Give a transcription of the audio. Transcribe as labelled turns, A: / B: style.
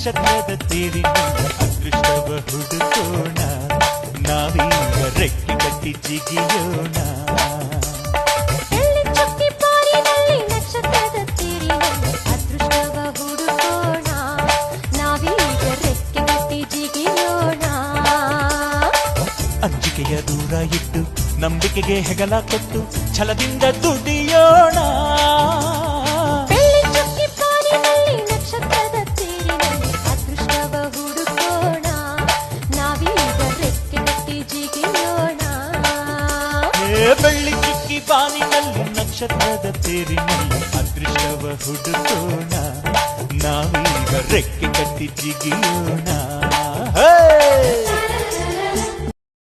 A: ನಕ್ಷತ್ರದ ತೇರಿನಲ್ಲಿ ಅದೃಷ್ಟವ ಹುಡುಕೋಣ ನಾವೀಗ ರೆಕ್ಕೆ ಕಟ್ಟಿ ಜಿಗಿಯೋಣ ಅಂಜಿಕೆಯ ದೂರ ಇಟ್ಟು ನಂಬಿಕೆಗೆ ಹೆಗಲ ಕೊಟ್ಟು ಛಲದಿಂದ ದುಡಿಯೋಣ ಬೆಳ್ಳಿ ಚುಕ್ಕಿ ಬಾನಿನಲ್ಲಿ ನಕ್ಷತ್ರದ ತೇರಿನಲ್ಲಿ ಅದೃಷ್ಟವ ಹುಡುಕೋಣ ನಾವೀಗ ರೆಕ್ಕೆ ಕಟ್ಟಿ ಜಿಗಿಯೋಣ